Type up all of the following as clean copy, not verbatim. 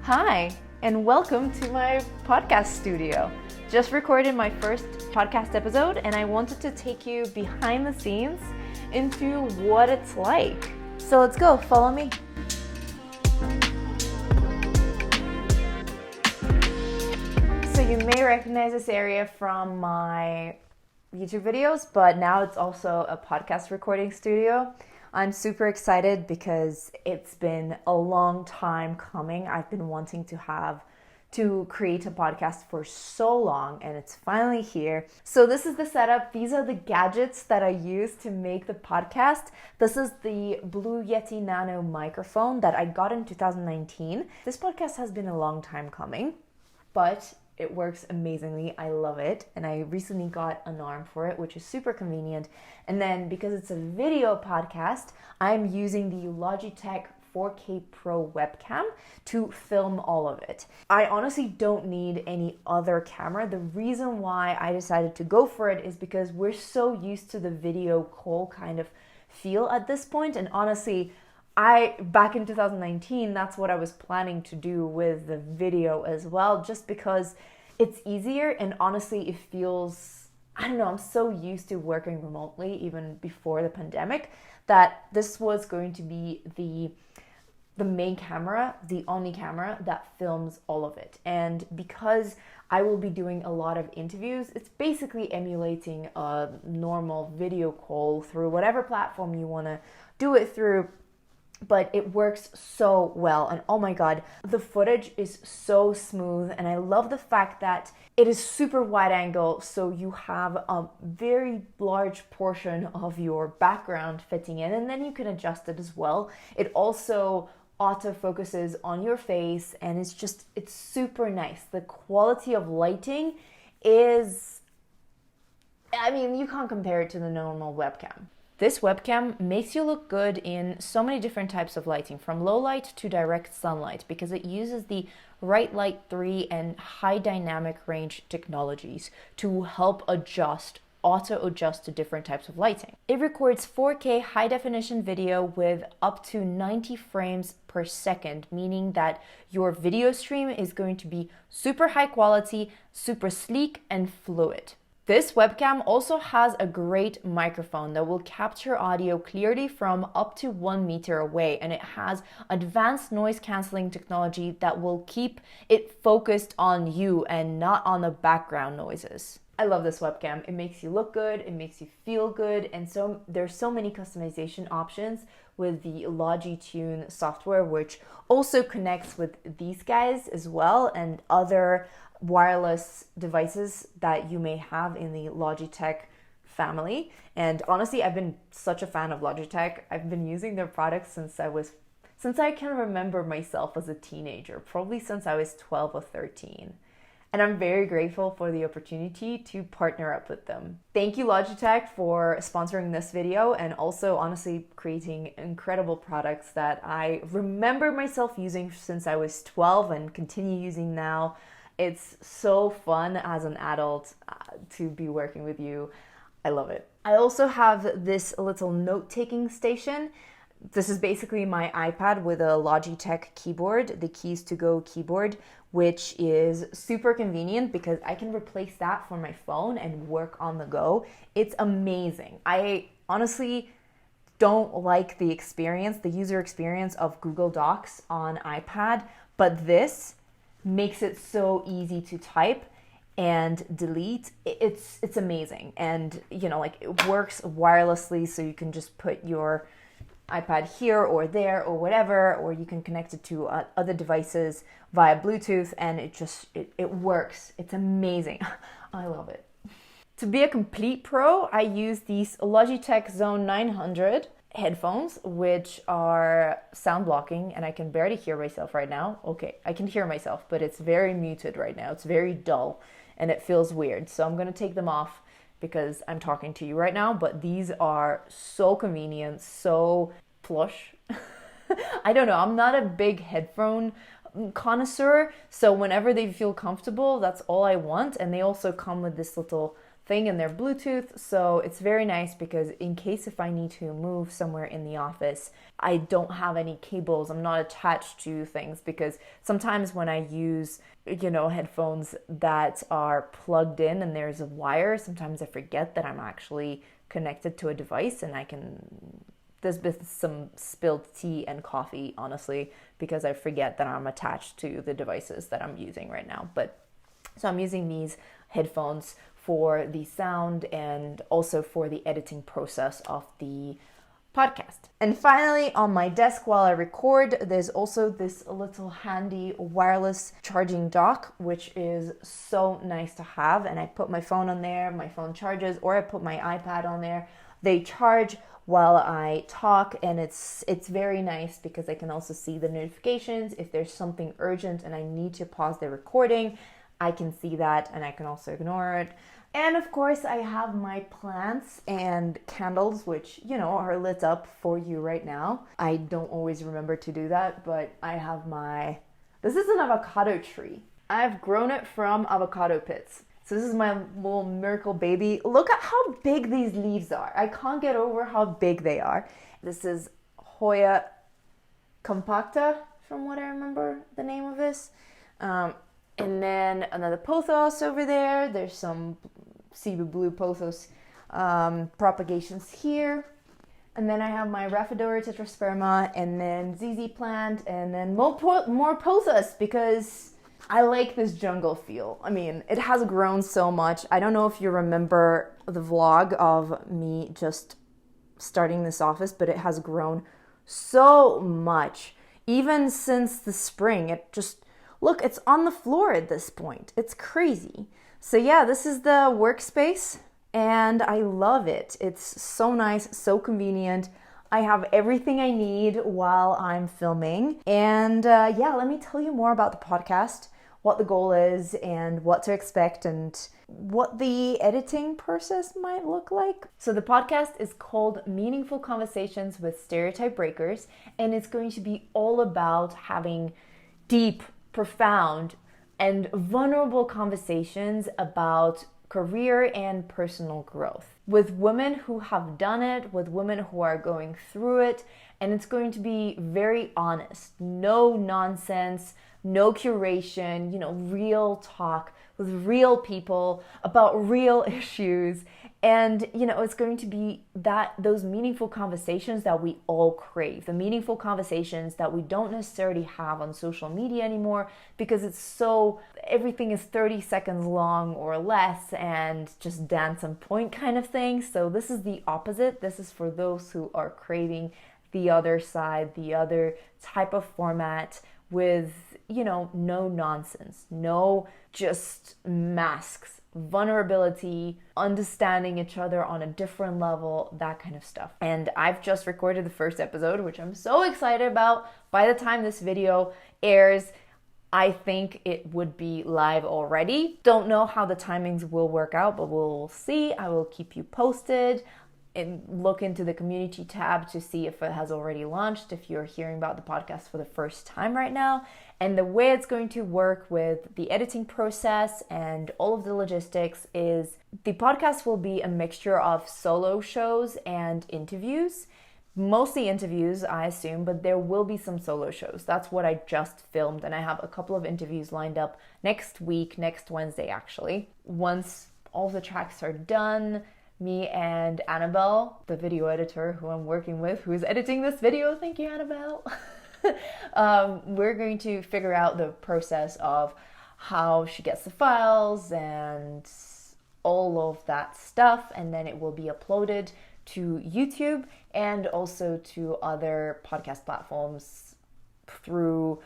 Hi, and welcome to my podcast studio. Just recorded my first podcast episode, and I wanted to take you behind the scenes into what it's like. So let's go, follow me. So you may recognize this area from my YouTube videos, but now it's also a podcast recording studio. I'm super excited because it's been a long time coming. I've been wanting to create a podcast for so long, and it's finally here. So this is the setup. These are the gadgets that I use to make the podcast. This is the Blue Yeti Nano microphone that I got in 2019. This podcast has been a long time coming, but it works amazingly. I love it. And I recently got an arm for it, which is super convenient. And then because it's a video podcast, I'm using the Logitech 4K Pro webcam to film all of it. I honestly don't need any other camera. The reason why I decided to go for it is because we're so used to the video call kind of feel at this point. And honestly, back in 2019, that's what I was planning to do with the video as well, just because it's easier and honestly it feels, I don't know, I'm so used to working remotely even before the pandemic that this was going to be the main camera, the only camera that films all of it. And because I will be doing a lot of interviews, it's basically emulating a normal video call through whatever platform you want to do it through. But it works so well, and oh my god, the footage is so smooth, and I love the fact that it is super wide angle, so you have a very large portion of your background fitting in, and then you can adjust it as well. It also auto focuses on your face, and it's super nice. The quality of lighting is, I mean, you can't compare it to the normal webcam. This webcam makes you look good in so many different types of lighting, from low light to direct sunlight, because it uses the Right Light 3 and high dynamic range technologies to help auto adjust to different types of lighting. It records 4K high definition video with up to 90 frames per second, meaning that your video stream is going to be super high quality, super sleek and fluid. This webcam also has a great microphone that will capture audio clearly from up to 1 meter away, and it has advanced noise cancelling technology that will keep it focused on you and not on the background noises. I love this webcam. It makes you look good, it makes you feel good, and so there's so many customization options with the Logitune software, which also connects with these guys as well and other wireless devices that you may have in the Logitech family. And honestly, I've been such a fan of Logitech. I've been using their products since I can remember myself as a teenager, probably since I was 12 or 13. And I'm very grateful for the opportunity to partner up with them. Thank you, Logitech, for sponsoring this video and also honestly creating incredible products that I remember myself using since I was 12 and continue using now. It's so fun as an adult to be working with you. I love it. I also have this little note-taking station. This is basically my iPad with a Logitech keyboard, the Keys to Go keyboard, which is super convenient because I can replace that for my phone and work on the go. It's amazing. I honestly don't like the user experience of Google Docs on iPad, but this makes it so easy to type and delete. It's amazing. And it works wirelessly, so you can just put your iPad here or there or whatever, or you can connect it to other devices via Bluetooth, and it works. It's amazing. I love it. To be a complete pro, I use these Logitech Zone 900 headphones, which are sound blocking, and I can barely hear myself right now. Okay, I can hear myself, but it's very muted right now. It's very dull and it feels weird. So I'm going to take them off because I'm talking to you right now, but these are so convenient, so plush. I don't know, I'm not a big headphone connoisseur, so whenever they feel comfortable, that's all I want. And they also come with this little thing and they're Bluetooth, so it's very nice because in case if I need to move somewhere in the office, I don't have any cables. I'm not attached to things, because sometimes when I use, headphones that are plugged in and there's a wire, sometimes I forget that I'm actually connected to a device, and there's been some spilled tea and coffee, honestly, because I forget that I'm attached to the devices that I'm using right now. So I'm using these headphones for the sound and also for the editing process of the podcast. And finally, on my desk while I record, there's also this little handy wireless charging dock, which is so nice to have. And I put my phone on there, my phone charges, or I put my iPad on there. They charge while I talk, and it's very nice because I can also see the notifications. If there's something urgent and I need to pause the recording, I can see that, and I can also ignore it. And of course, I have my plants and candles, which, are lit up for you right now. I don't always remember to do that, but I have this is an avocado tree. I've grown it from avocado pits. So this is my little miracle baby. Look at how big these leaves are. I can't get over how big they are. This is Hoya compacta, from what I remember the name of this. And then another pothos over there. There's some Cebu blue pothos propagations here. And then I have my Rhaphidoria tetrasperma, and then ZZ plant, and then more pothos, because I like this jungle feel. I mean, it has grown so much. I don't know if you remember the vlog of me just starting this office, but it has grown so much. Even since the spring, look, it's on the floor at this point. It's crazy. So yeah, this is the workspace, and I love it. It's so nice, so convenient. I have everything I need while I'm filming. And let me tell you more about the podcast, what the goal is, and what to expect, and what the editing process might look like. So the podcast is called Meaningful Conversations with Stereotype Breakers, and it's going to be all about having deep, profound, and vulnerable conversations about career and personal growth with women who have done it, with women who are going through it, and it's going to be very honest, no nonsense, no curation, real talk with real people about real issues. And, it's going to be those meaningful conversations that we all crave, the meaningful conversations that we don't necessarily have on social media anymore, because everything is 30 seconds long or less and just dance and point kind of thing. So this is the opposite. This is for those who are craving the other side, the other type of format with, no nonsense, no just masks, vulnerability, understanding each other on a different level, that kind of stuff. And I've just recorded the first episode, which I'm so excited about. By the time this video airs, I think it would be live already. Don't know how the timings will work out, but we'll see. I will keep you posted. And look into the community tab to see if it has already launched, if you're hearing about the podcast for the first time right now. And the way it's going to work with the editing process and all of the logistics is the podcast will be a mixture of solo shows and interviews. Mostly interviews, I assume, but there will be some solo shows. That's what I just filmed, and I have a couple of interviews lined up next week, next Wednesday actually. Once all the tracks are done, me and Annabelle, the video editor who I'm working with, who is editing this video, thank you, Annabelle, we're going to figure out the process of how she gets the files and all of that stuff, and then it will be uploaded to YouTube and also to other podcast platforms through,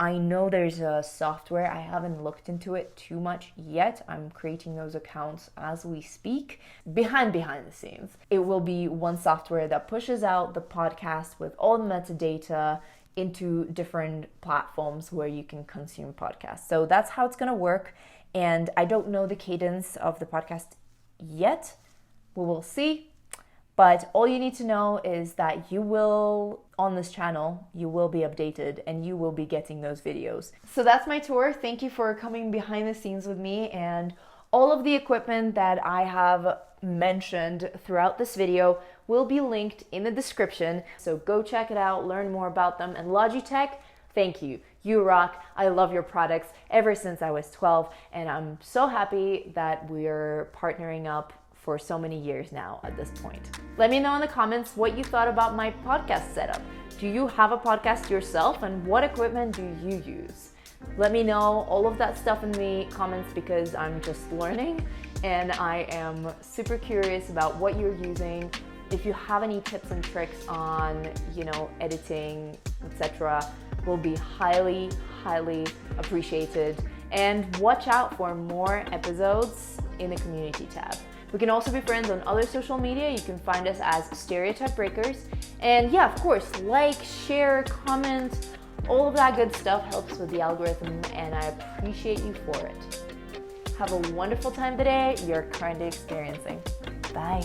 I know there's a software, I haven't looked into it too much yet. I'm creating those accounts as we speak. Behind the scenes, it will be one software that pushes out the podcast with all the metadata into different platforms where you can consume podcasts. So that's how it's going to work. And I don't know the cadence of the podcast yet. We will see. But all you need to know is that you will, on this channel, you will be updated and you will be getting those videos. So that's my tour. Thank you for coming behind the scenes with me and All of the equipment that I have mentioned throughout this video will be linked in the description, so go check it out, learn more about them. And Logitech, thank you. You rock. I love your products ever since I was 12, and I'm so happy that we're partnering up for so many years now at this point. Let me know in the comments what you thought about my podcast setup. Do you have a podcast yourself, and what equipment do you use? Let me know all of that stuff in the comments because I'm just learning and I am super curious about what you're using. If you have any tips and tricks on, editing, etc., will be highly appreciated. And watch out for more episodes in the community tab. We can also be friends on other social media. You can find us as Stereotype Breakers. And yeah, of course, like, share, comment, all of that good stuff helps with the algorithm, and I appreciate you for it. Have a wonderful time today you're currently experiencing. Bye.